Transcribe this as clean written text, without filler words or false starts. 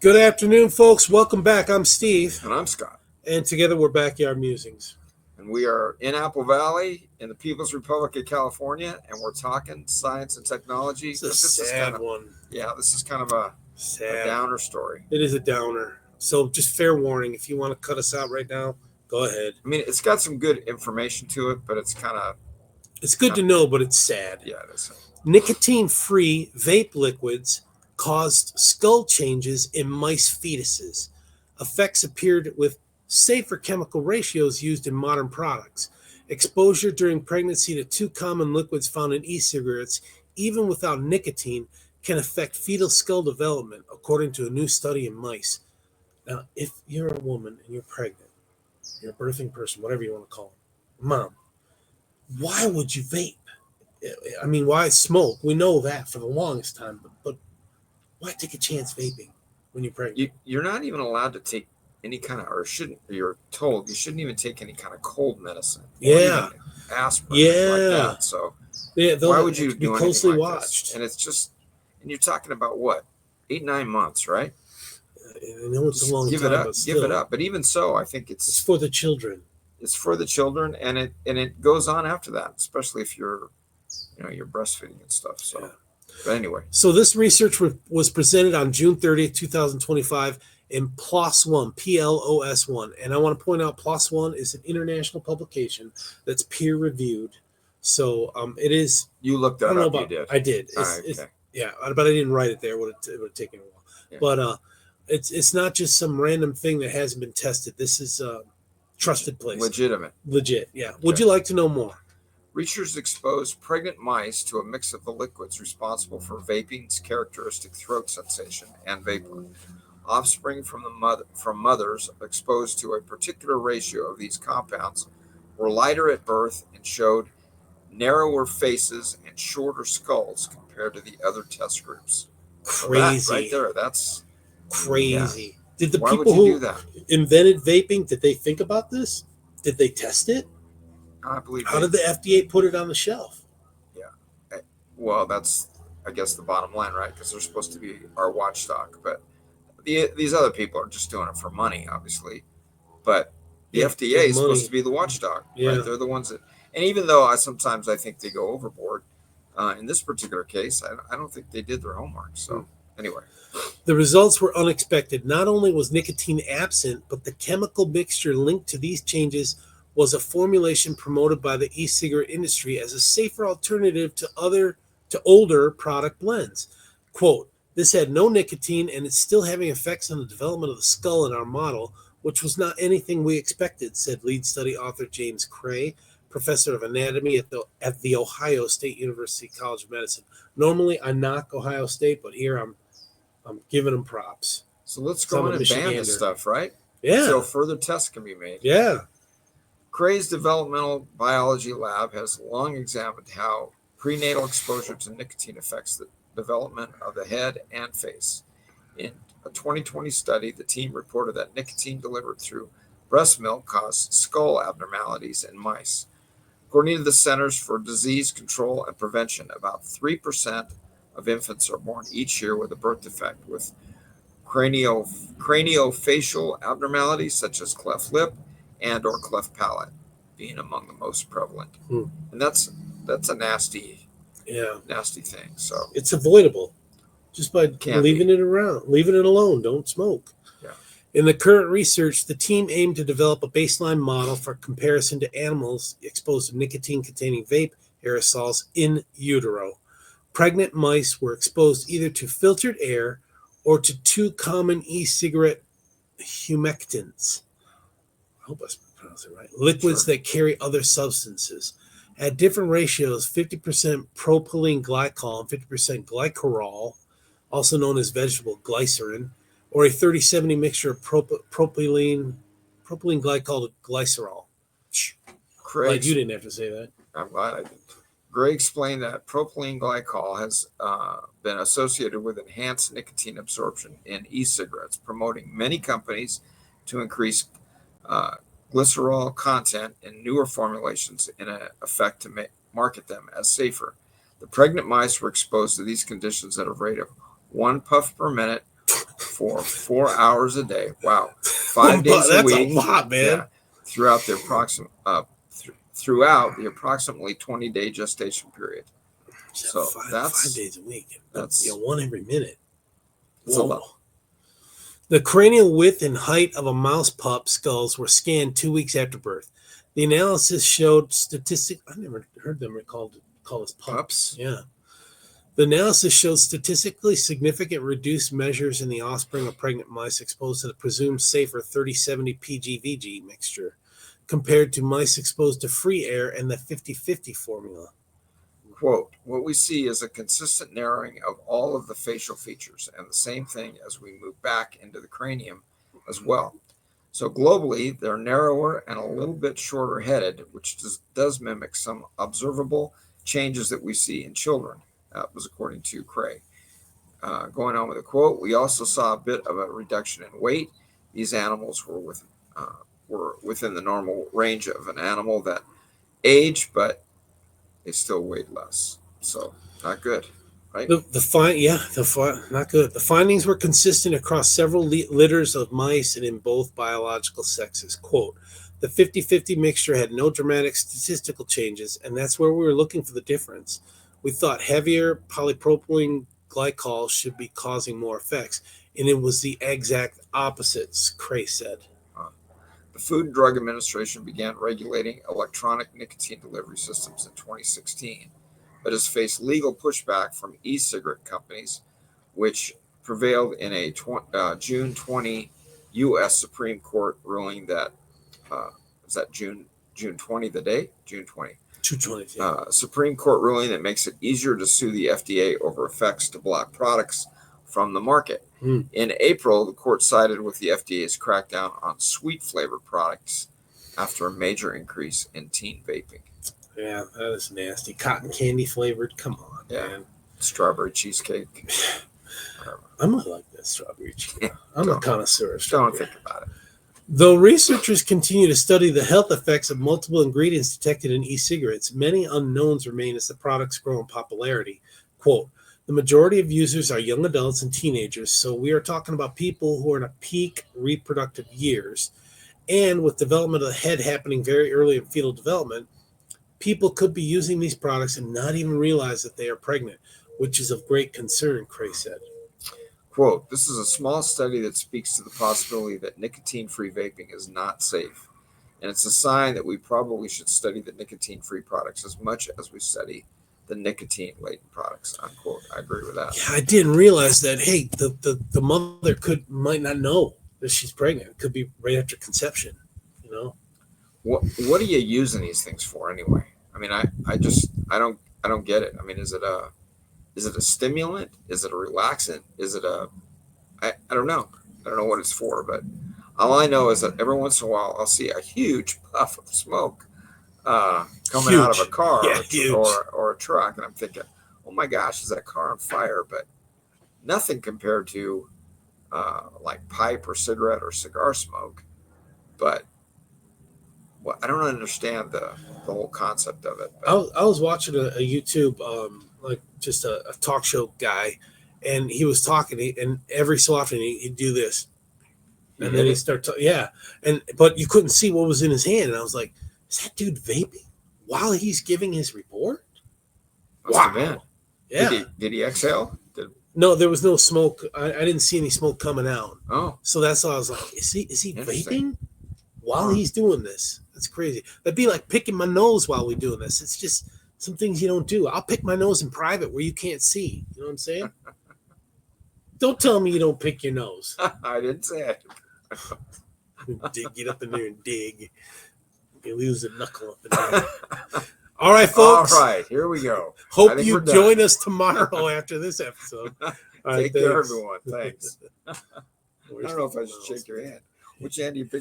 Good afternoon, folks. Welcome back. I'm Steve, And I'm Scott. and together we're Backyard Musings. And we are in Apple Valley in the People's Republic of California, and we're talking science and technology. It's a But this is sad kind of, one. yeah, this is kind of a Sad. downer story. It is a downer. So just fair warning, if you want to cut us out right now, go ahead. I mean, it's got some good information to it, but it's It's good to know, but it's sad. yeah, it is. Nicotine-free vape liquids caused skull changes in mice fetuses. Effects appeared with safer chemical ratios used in modern products. Exposure during pregnancy to two common liquids found in e-cigarettes, even without nicotine, can affect fetal skull development, according to a new study in mice. Now, if you're a woman and you're pregnant, you're a birthing person, whatever you want to call it, mom, why would you vape? I mean, why smoke? We know that for the longest time, but why take a chance vaping when you're pregnant? You're not even allowed to take any kind of, or shouldn't, you're told you shouldn't even take any kind of cold medicine. Yeah. Or even aspirin. Yeah. Like that. So why would you do closely anything like watched? This? And it's just, and you're talking about what, 8-9 months, right? I know it's a long give time, it up, but give still, it up. But even so, I think it's for the children. It's for the children, and it goes on after that, especially if you're breastfeeding and stuff. So, yeah. But anyway, so this research was presented on June 30th, 2025 in PLOS ONE, PLOS ONE. And I want to point out PLOS ONE is an international publication that's peer reviewed. So it is. You looked that up, you did. I did. Yeah, but I didn't write it there. It would have taken a while. Yeah. But it's not just some random thing that hasn't been tested. This is trusted place. Legit, yeah. Okay. Would you like to know more? Researchers exposed pregnant mice to a mix of the liquids responsible for vaping's characteristic throat sensation and vapor. Offspring from mothers exposed to a particular ratio of these compounds were lighter at birth and showed narrower faces and shorter skulls compared to the other test groups. Crazy. So that right there, that's crazy. Yeah. Did the Why people who invented vaping, did they think about this? Did they test it? I believe. How did the FDA put it on the shelf? Yeah. Well, that's, I guess, the bottom line, right? Because they're supposed to be our watchdog. But these other people are just doing it for money, obviously. But the FDA is supposed to be the watchdog. Yeah. Right? They're the ones that, and even though sometimes I think they go overboard, in this particular case, I don't think they did their homework. So anyway. The results were unexpected. Not only was nicotine absent, but the chemical mixture linked to these changes was a formulation promoted by the e-cigarette industry as a safer alternative to older product blends. Quote, this had no nicotine and it's still having effects on the development of the skull in our model, which was not anything we expected, said lead study author James Cray, professor of anatomy at the Ohio State University College of Medicine. Normally I knock Ohio State, but here I'm giving them props. So let's go on and ban this stuff, right? Yeah. So further tests can be made. Yeah. Cray's developmental biology lab has long examined how prenatal exposure to nicotine affects the development of the head and face. In a 2020 study, the team reported that nicotine delivered through breast milk caused skull abnormalities in mice. According to the Centers for Disease Control and Prevention, about 3% of infants are born each year with a birth defect with craniofacial abnormalities such as cleft lip and or cleft palate being among the most prevalent. And that's a nasty thing. So it's avoidable just by leaving it alone. Don't smoke. Yeah. In the current research, the team aimed to develop a baseline model for comparison to animals exposed to nicotine-containing vape aerosols in utero. Pregnant mice were exposed either to filtered air or to two common e-cigarette humectants. I hope I pronounced it right. Liquids that carry other substances. At different ratios, 50% propylene glycol and 50% glycerol, also known as vegetable glycerin, or a 30-70 mixture of propylene glycol to glycerol. Glad you didn't have to say that. I'm glad I didn't. Gray explained that propylene glycol has been associated with enhanced nicotine absorption in e-cigarettes, promoting many companies to increase glycerol content in newer formulations in an effect to market them as safer. The pregnant mice were exposed to these conditions at a rate of 1 puff per minute for 4 hours a day. Wow, 5 days a That's week. a lot, man. Yeah, throughout the approximately 20-day gestation period. So five days a week. That's one every minute. It's a lot. The cranial width and height of a mouse pup skulls were scanned 2 weeks after birth. The analysis showed I never heard them call us pups. Yeah. The analysis showed statistically significant reduced measures in the offspring of pregnant mice exposed to the presumed safer 3070 PGVG mixture compared to mice exposed to free air and the 50/50 formula. Quote, what we see is a consistent narrowing of all of the facial features, and the same thing as we move back into the cranium as well. So globally, they're narrower and a little bit shorter headed, which does mimic some observable changes that we see in children. That was according to Craig. Going on with the quote, we also saw a bit of a reduction in weight. These animals were within the normal range of an animal that age, but they still weighed less. So not good, right? Not good. The findings were consistent across several litters of mice and in both biological sexes. Quote, the 50/50 mixture had no dramatic statistical changes, and that's where we were looking for the difference. We thought heavier polypropylene glycol should be causing more effects, and it was the exact opposite, Cray said. The Food and Drug Administration began regulating electronic nicotine delivery systems in 2016, but has faced legal pushback from e-cigarette companies, which prevailed in a June 20 U.S. Supreme Court ruling that, is that June 20 the day? June 20. 220, yeah. Supreme Court ruling that makes it easier to sue the FDA over effects to block products from the market. In April, the court sided with the FDA's crackdown on sweet flavored products after a major increase in teen vaping. Yeah, that is nasty. Cotton candy flavored. Come on, man. Strawberry cheesecake. I'm not like that strawberry cheesecake. I'm a connoisseur of strawberry. Don't think about it. Though researchers continue to study the health effects of multiple ingredients detected in e-cigarettes, many unknowns remain as the products grow in popularity. Quote, the majority of users are young adults and teenagers, so we are talking about people who are in a peak reproductive years. And with development of the head happening very early in fetal development, people could be using these products and not even realize that they are pregnant, which is of great concern, Cray said. Quote, this is a small study that speaks to the possibility that nicotine-free vaping is not safe. And it's a sign that we probably should study the nicotine-free products as much as we study the nicotine-laden products, unquote. I agree with that. Yeah, I didn't realize that, hey, the mother might not know that she's pregnant. It could be right after conception, you know? What are you using these things for anyway? I mean, I don't get it. I mean, is it a stimulant? Is it a relaxant? Is it I don't know. I don't know what it's for, but all I know is that every once in a while I'll see a huge puff of smoke coming out of a car or a truck, and I'm thinking, oh my gosh, is that car on fire? But nothing compared to like pipe or cigarette or cigar smoke. But I don't understand the whole concept of it. I was watching a YouTube, like just a talk show guy, and he was talking, and every so often he'd do this, and then he'd start talking, but you couldn't see what was in his hand, and I was like, is that dude vaping while he's giving his report? Wow. Yeah. Did he exhale? No, there was no smoke. I didn't see any smoke coming out. Oh. So that's why I was like, is he vaping while he's doing this? That's crazy. That'd be like picking my nose while we're doing this. It's just some things you don't do. I'll pick my nose in private where you can't see. You know what I'm saying? Don't tell me you don't pick your nose. I didn't say it. Get up in there and dig. You lose a knuckle up in there. All right, folks. All right, here we go. Hope you join us tomorrow after this episode. Take care, everyone. Thanks. I don't know if I should shake your hand. Which hand do you pick?